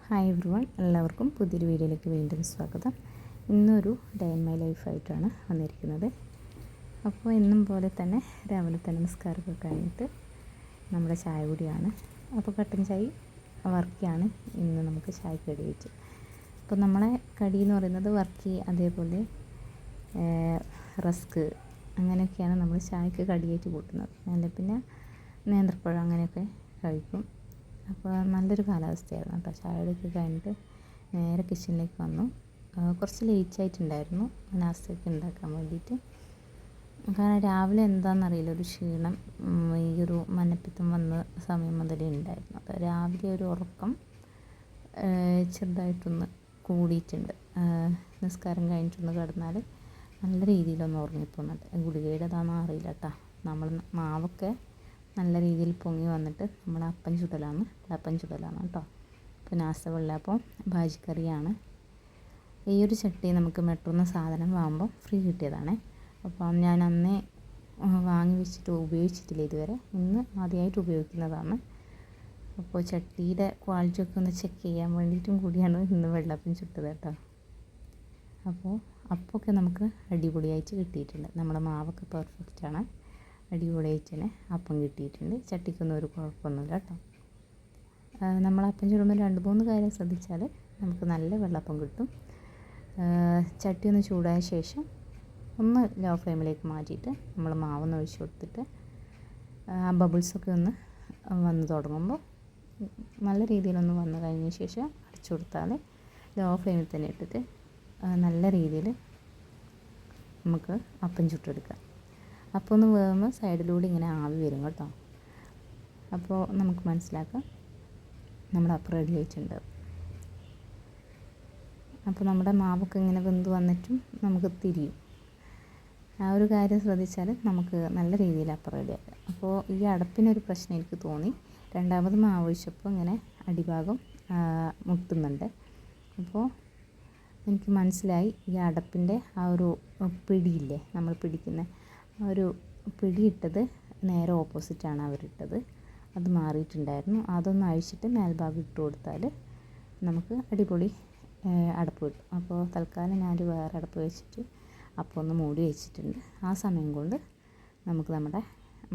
Hi everyone, എല്ലാവർക്കും പുതിയൊരു വീഡിയോയിലേക്ക് വീണ്ടും സ്വാഗതം. ഇന്നൊരു ഡേ ഇൻ മൈ ലൈഫായിട്ടാണ് വന്നിരിക്കുന്നത്. അപ്പോൾ എന്നും പോലെ തന്നെ രാവിലെ തന്നെ നിസ്കാരമൊക്കെ കഴിഞ്ഞിട്ട് നമ്മുടെ ചായ കൂടിയാണ്. അപ്പോൾ കട്ടൻ ചായ വർക്കിയാണ് ഇന്ന് നമുക്ക് ചായക്ക് കടി വെച്ച്. അപ്പോൾ നമ്മളെ കടി എന്ന് പറയുന്നത് വർക്കി, അതേപോലെ റസ്ക്, അങ്ങനെയൊക്കെയാണ് നമ്മൾ ചായക്ക് കടിയായിട്ട് കൂട്ടുന്നത്. അല്ലെ പിന്നെ നേന്ത്രപ്പഴം അങ്ങനെയൊക്കെ കഴിക്കും. അപ്പോൾ നല്ലൊരു കാലാവസ്ഥയായിരുന്നു കേട്ടോ. ചായയൊക്കെ കഴിഞ്ഞിട്ട് നേരെ കിച്ചണിലേക്ക് വന്നു. കുറച്ച് ലേറ്റായിട്ടുണ്ടായിരുന്നു നാസ്തയൊക്കെ ഉണ്ടാക്കാൻ വേണ്ടിയിട്ട്. കാരണം രാവിലെ എന്താണെന്നറിയില്ല, ഒരു ക്ഷീണം ഈ ഒരു മഞ്ഞപ്പിത്തം വന്ന സമയം മുതലേ ഉണ്ടായിരുന്നു. അപ്പോൾ രാവിലെ ഒരു ഉറക്കം ചെറുതായിട്ടൊന്ന് കൂടിയിട്ടുണ്ട്. നിസ്കാരം കഴിഞ്ഞിട്ടൊന്ന് കിടന്നാൽ നല്ല രീതിയിലൊന്ന് ഉറങ്ങിപ്പോകുന്നുണ്ട്. ഗുളികയുടേതാണെന്ന് അറിയില്ല കേട്ടോ. നമ്മൾ മാവൊക്കെ നല്ല രീതിയിൽ പൊങ്ങി വന്നിട്ട് നമ്മൾ അപ്പം ചുടലാണ് കേട്ടോ. അപ്പോൾ നാസ്ത വെള്ളയപ്പം ഭാജിക്കറിയാണ്. ഈ ഒരു ചട്ടി നമുക്ക് മെട്രോന്ന് സാധനം വാങ്ങുമ്പോൾ ഫ്രീ കിട്ടിയതാണ്. അപ്പം ഞാൻ അന്നേ വാങ്ങി വെച്ചിട്ട് ഉപയോഗിച്ചിട്ടില്ല ഇതുവരെ. ഇന്ന് ആദ്യമായിട്ട് ഉപയോഗിക്കുന്നതാണ്. അപ്പോൾ ചട്ടിയുടെ ക്വാളിറ്റി ഒക്കെ ഒന്ന് ചെക്ക് ചെയ്യാൻ വേണ്ടിയിട്ടും കൂടിയാണ് ഇന്ന് വെള്ളപ്പം ചുട്ടത് കേട്ടോ. അപ്പോൾ അപ്പമൊക്കെ നമുക്ക് അടിപൊളിയായിട്ട് കിട്ടിയിട്ടുണ്ട്. നമ്മുടെ മാവൊക്കെ പെർഫെക്റ്റാണ്. അടിപൊളിയായിട്ട് തന്നെ അപ്പം കിട്ടിയിട്ടുണ്ട്. ചട്ടിക്കൊന്നും ഒരു കുഴപ്പമൊന്നുമില്ല കേട്ടോ. നമ്മൾ അപ്പം ചുടുമ്പോൾ 2-3 കാര്യം ശ്രദ്ധിച്ചാൽ നമുക്ക് നല്ല വെള്ളപ്പം കിട്ടും. ചട്ടി ഒന്ന് ചൂടായ ശേഷം ഒന്ന് ലോ ഫ്ലെയിമിലേക്ക് മാറ്റിയിട്ട് നമ്മൾ മാവൊന്ന് ഒഴിച്ച് കൊടുത്തിട്ട് ആ ബബിൾസൊക്കെ ഒന്ന് വന്ന് തുടങ്ങുമ്പോൾ നല്ല രീതിയിലൊന്ന് വന്നു കഴിഞ്ഞ ശേഷം അടച്ചു കൊടുത്താൽ ലോ ഫ്ലെയിമിൽ തന്നെ ഇട്ടിട്ട് നല്ല രീതിയിൽ നമുക്ക് അപ്പം ചുട്ടെടുക്കാം. അപ്പോൾ ഒന്ന് വേകുമ്പോൾ സൈഡിലൂടെ ഇങ്ങനെ ആവി വരും കേട്ടോ. അപ്പോൾ നമുക്ക് മനസ്സിലാക്കാം നമ്മുടെ അപ്പം റെഡി ആയിട്ടുണ്ട്. അപ്പോൾ നമ്മുടെ മാവൊക്കെ ഇങ്ങനെ വെന്ത് വന്നിട്ടും നമുക്ക് തിരിയും. ആ ഒരു കാര്യം ശ്രദ്ധിച്ചാൽ നമുക്ക് നല്ല രീതിയിൽ അപ്പം റെഡിയാക്കാം. അപ്പോൾ ഈ അടപ്പിനൊരു പ്രശ്നം എനിക്ക് തോന്നി. രണ്ടാമത് മാവ് ഒഴിച്ചപ്പോൾ ഇങ്ങനെ അടിഭാഗം മുട്ടുന്നുണ്ട്. അപ്പോൾ എനിക്ക് മനസ്സിലായി ഈ അടപ്പിൻ്റെ ആ ഒരു പിടിയില്ലേ, നമ്മൾ പിടിക്കുന്ന ആ ഒരു പിടിയിട്ടത് നേരെ ഓപ്പോസിറ്റാണ് അവരിട്ടത്. അത് മാറിയിട്ടുണ്ടായിരുന്നു. അതൊന്ന് അഴിച്ചിട്ട് മേൽഭാഗം ഇട്ട് കൊടുത്താൽ നമുക്ക് അടിപൊളി അടപ്പ് കിട്ടും. അപ്പോൾ തൽക്കാലം ഞാൻ വേറെ അടപ്പ് വെച്ചിട്ട് അപ്പോൾ ഒന്ന് മൂടി വെച്ചിട്ടുണ്ട്. ആ സമയം കൊണ്ട് നമുക്ക് നമ്മുടെ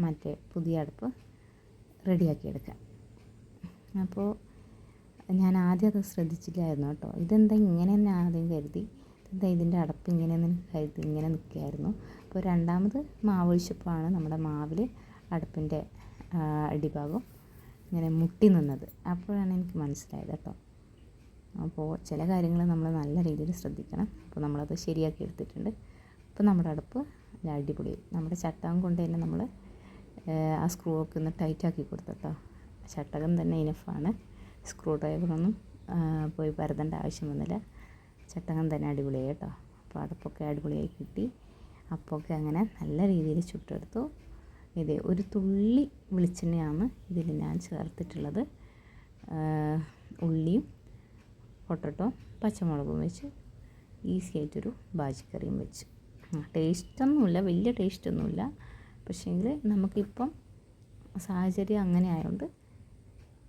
മറ്റേ പുതിയ അടപ്പ് റെഡിയാക്കിയെടുക്കാം. അപ്പോൾ ഞാൻ ആദ്യം അത് ശ്രദ്ധിച്ചില്ലായിരുന്നു കേട്ടോ. ഇതെന്താ ഇങ്ങനെ തന്നെ ആദ്യം കരുതി. എന്താ ഇതിൻ്റെ അടപ്പ് ഇങ്ങനെയെന്ന് കരുതി ഇങ്ങനെ നിൽക്കുകയായിരുന്നു. അപ്പോൾ രണ്ടാമത് മാവ് ഒഴിച്ചപ്പോഴാണ് നമ്മുടെ മാവിൽ അടുപ്പിൻ്റെ അടിഭാഗം ഇങ്ങനെ മുട്ടി നിന്നത്. അപ്പോഴാണ് എനിക്ക് മനസ്സിലായത് കേട്ടോ. അപ്പോൾ ചില കാര്യങ്ങൾ നമ്മൾ നല്ല രീതിയിൽ ശ്രദ്ധിക്കണം. അപ്പോൾ നമ്മളത് ശരിയാക്കി എടുത്തിട്ടുണ്ട്. അപ്പോൾ നമ്മുടെ അടുപ്പ് അടിപൊളി. നമ്മുടെ ചട്ടകം കൊണ്ട് തന്നെ നമ്മൾ ആ സ്ക്രൂ ഒക്കെ ഒന്ന് ടൈറ്റാക്കി കൊടുത്തു കേട്ടോ. ചട്ടകം തന്നെ ഇനഫാണ്. സ്ക്രൂ ഡ്രൈവറൊന്നും പോയി പരതേണ്ട ആവശ്യം വന്നില്ല. ചട്ടകം തന്നെ അടിപൊളിയായി കേട്ടോ. അപ്പോൾ അടുപ്പൊക്കെ അടിപൊളിയായി കിട്ടി. അപ്പമൊക്കെ അങ്ങനെ നല്ല രീതിയിൽ ചുട്ടെടുത്തു. ഇത് ഒരു തുള്ളി വെളിച്ചെണ്ണയാണ് ഇതിൽ ഞാൻ ചേർത്തിട്ടുള്ളത്. ഉള്ളിയും പൊട്ടറ്റോ പച്ചമുളകും വെച്ച് ഈസി ആയിട്ടൊരു ഭാജിക്കറിയും വെച്ച്. ടേസ്റ്റൊന്നുമില്ല, വലിയ ടേസ്റ്റൊന്നുമില്ല. പക്ഷേങ്കിൽ നമുക്കിപ്പം സാഹചര്യം അങ്ങനെ ആയതുകൊണ്ട്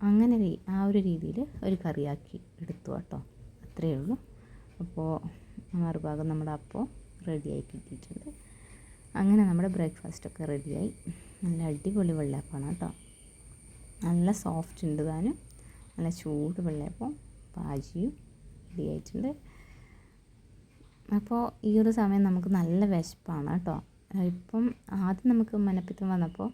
അങ്ങനെ ആ ഒരു രീതിയിൽ ഒരു കറിയാക്കി എടുത്തു കേട്ടോ. അത്രയേ ഉള്ളൂ. അപ്പോൾ മറുഭാഗം നമ്മുടെ അപ്പം റെഡിയായി കിട്ടിയിട്ടുണ്ട്. അങ്ങനെ നമ്മുടെ ബ്രേക്ക്ഫാസ്റ്റൊക്കെ റെഡിയായി. നല്ല അടിപൊളി വെള്ളയപ്പമാണ് കേട്ടോ. നല്ല സോഫ്റ്റ് ഉണ്ട് താനും. നല്ല ചൂട് വെള്ളയപ്പം ഭാജിയും റെഡിയായിട്ടുണ്ട്. അപ്പോൾ ഈ ഒരു സമയം നമുക്ക് നല്ല വിശപ്പാണ് കേട്ടോ. ഇപ്പം ആദ്യം നമുക്ക് മഞ്ഞപ്പിത്തം വന്നപ്പോൾ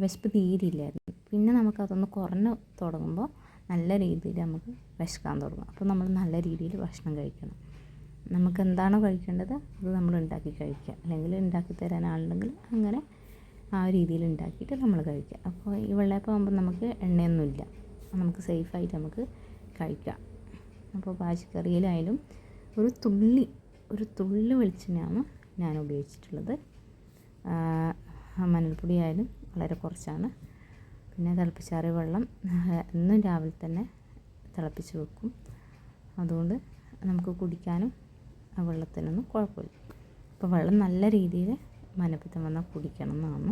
വിശപ്പ് തീരില്ലായിരുന്നു. പിന്നെ നമുക്കതൊന്ന് കുറഞ്ഞ് തുടങ്ങുമ്പോൾ നല്ല രീതിയിൽ നമുക്ക് വിശക്കാൻ തുടങ്ങും. അപ്പോൾ നമ്മൾ നല്ല രീതിയിൽ ഭക്ഷണം കഴിക്കണം. നമുക്ക് എന്താണോ കഴിക്കേണ്ടത് അത് നമ്മൾ ഉണ്ടാക്കി കഴിക്കുക. അല്ലെങ്കിൽ ഉണ്ടാക്കി തരാൻ ആളുണ്ടെങ്കിൽ അങ്ങനെ ആ രീതിയിൽ ഉണ്ടാക്കിയിട്ട് നമ്മൾ കഴിക്കുക. അപ്പോൾ ഈ വെള്ളയപ്പം ആകുമ്പോൾ നമുക്ക് എണ്ണയൊന്നുമില്ല, നമുക്ക് സേഫായിട്ട് നമുക്ക് കഴിക്കാം. അപ്പോൾ ഭാജിക്കറിയിലായാലും ഒരു തുള്ളി വെളിച്ചെണ്ണയാണ് ഞാൻ ഉപയോഗിച്ചിട്ടുള്ളത്. മഞ്ഞൾപ്പൊടി ആയാലും വളരെ കുറച്ചാണ്. പിന്നെ തിളപ്പിച്ചാറിയ വെള്ളം എന്നും രാവിലെ തന്നെ തിളപ്പിച്ച് വെക്കും. അതുകൊണ്ട് നമുക്ക് കുടിക്കാനും ആ വെള്ളത്തിനൊന്നും കുഴപ്പമില്ല. അപ്പോൾ വെള്ളം നല്ല രീതിയിൽ മഞ്ഞപ്പിത്തം വന്നാൽ കുടിക്കണം എന്നാണ്.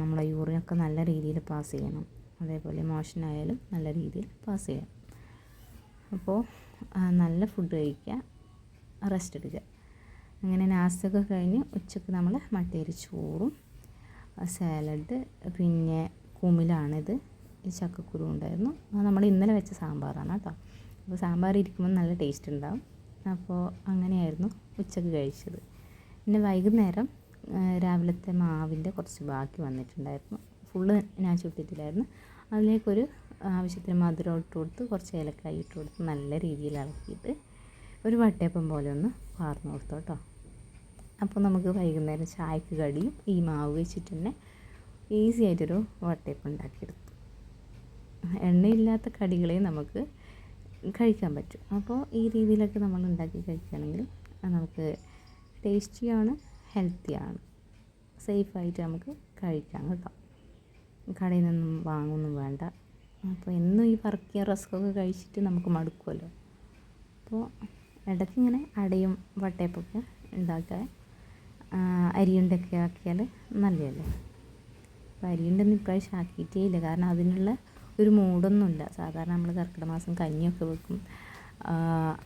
നമ്മളെ യൂറിനൊക്കെ നല്ല രീതിയിൽ പാസ് ചെയ്യണം. അതേപോലെ മോഷനായാലും നല്ല രീതിയിൽ പാസ് ചെയ്യണം. അപ്പോൾ നല്ല ഫുഡ് കഴിക്കുക, റെസ്റ്റ് എടുക്കുക. അങ്ങനെ നാസ്തയൊക്കെ കഴിഞ്ഞ് ഉച്ചക്ക് നമ്മൾ മട്ടേരി ചോറും സാലഡ്, പിന്നെ കുമിലാണിത്, ചക്കക്കുരു ഉണ്ടായിരുന്നു. നമ്മൾ ഇന്നലെ വെച്ച സാമ്പാറാണ് കേട്ടോ. അപ്പോൾ സാമ്പാർ ഇരിക്കുമ്പോൾ നല്ല ടേസ്റ്റ് ഉണ്ടാവും. അപ്പോൾ അങ്ങനെയായിരുന്നു ഉച്ചക്ക് കഴിച്ചത്. പിന്നെ വൈകുന്നേരം രാവിലത്തെ മാവിൻ്റെ കുറച്ച് ബാക്കി വന്നിട്ടുണ്ടായിരുന്നു. ഫുള്ള് ഞാൻ ചുട്ടിട്ടില്ലായിരുന്നു. അതിലേക്കൊരു ആവശ്യത്തിന് മധുരം ഇട്ട് കൊടുത്ത് കുറച്ച് ഏലക്കായി ഇട്ട് കൊടുത്ത് നല്ല രീതിയിൽ ഇളക്കിയിട്ട് ഒരു വട്ടയപ്പം പോലെ ഒന്ന് വാർന്നു കൊടുത്തു കേട്ടോ. അപ്പോൾ നമുക്ക് വൈകുന്നേരം ചായക്ക് കടിയും ഈ മാവ് വെച്ചിട്ട് തന്നെ ഈസി ആയിട്ടൊരു വട്ടയപ്പം ഉണ്ടാക്കിയെടുത്തു. എണ്ണയില്ലാത്ത കടികളെ നമുക്ക് കഴിക്കാൻ പറ്റും. അപ്പോൾ ഈ രീതിയിലൊക്കെ നമ്മൾ ഉണ്ടാക്കി കഴിക്കുകയാണെങ്കിൽ നമുക്ക് ടേസ്റ്റിയാണ്, ഹെൽത്തിയാണ്, സേഫായിട്ട് നമുക്ക് കഴിക്കാം കേട്ടോ. കടയിൽ നിന്നും വാങ്ങൊന്നും വേണ്ട. അപ്പോൾ എന്നും ഈ പറക്കിയ റസ്ക്കൊക്കെ കഴിച്ചിട്ട് നമുക്ക് മടുക്കുമല്ലോ. അപ്പോൾ ഇടയ്ക്കിങ്ങനെ അടയും വട്ടയപ്പൊക്കെ ഉണ്ടാക്കാൻ അരിയുണ്ടൊക്കെ ആക്കിയാൽ നല്ലതല്ലേ. അപ്പോൾ അരിയുണ്ടെന്ന് ഇപ്രാവശ്യം ആക്കിയിട്ടേ ഇല്ല, കാരണം അതിനുള്ള ഒരു മൂടൊന്നുമില്ല. സാധാരണ നമ്മൾ കർക്കിടക മാസം കഞ്ഞിയൊക്കെ വെക്കും,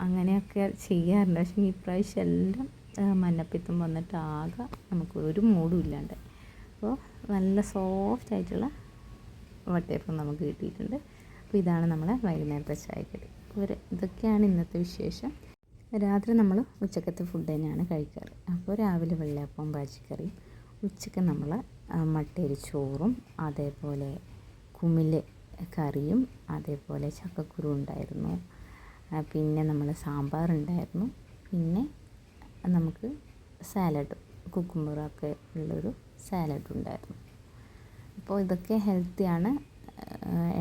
അങ്ങനെയൊക്കെ ചെയ്യാറുണ്ട്. പക്ഷേ ഇപ്രാവശ്യം എല്ലാം മഞ്ഞപ്പിത്തം വന്നിട്ട് ആകെ നമുക്ക് ഒരു മൂടും ഇല്ലാണ്ട്. അപ്പോൾ നല്ല സോഫ്റ്റ് ആയിട്ടുള്ള വട്ടയപ്പം നമുക്ക് കിട്ടിയിട്ടുണ്ട്. അപ്പോൾ ഇതാണ് നമ്മളെ വൈകുന്നേരത്തെ ചായക്കടി. ഇതൊക്കെയാണ് ഇന്നത്തെ വിശേഷം. രാത്രി നമ്മൾ ഉച്ചക്കത്തെ ഫുഡ് തന്നെയാണ് കഴിക്കാറ്. അപ്പോൾ രാവിലെ വെള്ളയപ്പം ബാജിക്കറിയും, ഉച്ചക്ക് നമ്മൾ മട്ടേരി ചോറും, അതേപോലെ കുമില് കറിയും, അതേപോലെ ചക്കക്കുരു ഉണ്ടായിരുന്നു, പിന്നെ നമ്മൾ സാമ്പാറുണ്ടായിരുന്നു, പിന്നെ നമുക്ക് സാലഡ് കുക്കുമ്പറൊക്കെ ഉള്ളൊരു സാലഡ് ഉണ്ടായിരുന്നു. അപ്പോൾ ഇതൊക്കെ ഹെൽത്തിയാണ്.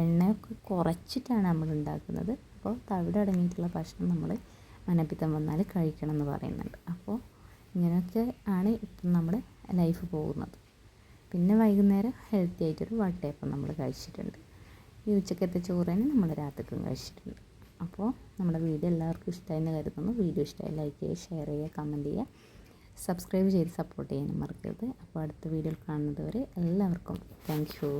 എണ്ണയൊക്കെ കുറച്ചിട്ടാണ് നമ്മൾ ഉണ്ടാക്കുന്നത്. അപ്പോൾ തവിട് അടങ്ങിയിട്ടുള്ള ഭക്ഷണം നമ്മൾ മഞ്ഞപ്പിത്തം വന്നാൽ കഴിക്കണം എന്ന് പറയുന്നുണ്ട്. അപ്പോൾ ഇങ്ങനെയൊക്കെ ആണ് ഇപ്പം നമ്മുടെ ലൈഫ് പോകുന്നത്. പിന്നെ വൈകുന്നേരം ഹെൽത്തി ആയിട്ടൊരു വട്ടയപ്പം നമ്മൾ കഴിച്ചിട്ടുണ്ട്. ഈ ഉച്ചക്കത്തെ ചോറ് തന്നെ നമ്മൾ രാത്രിക്കും കഴിച്ചിട്ടുണ്ട്. അപ്പോൾ നമ്മുടെ വീഡിയോ എല്ലാവർക്കും ഇഷ്ടമായെന്ന് കരുതുന്നു. വീഡിയോ ഇഷ്ടമായി ലൈക്ക് ചെയ്യുക, ഷെയർ ചെയ്യുക, കമൻറ്റ് ചെയ്യുക, സബ്സ്ക്രൈബ് ചെയ്ത് സപ്പോർട്ട് ചെയ്യാനും മറക്കരുത്. അപ്പോൾ അടുത്ത വീഡിയോയിൽ കാണുന്നത് വരെ എല്ലാവർക്കും താങ്ക് യു.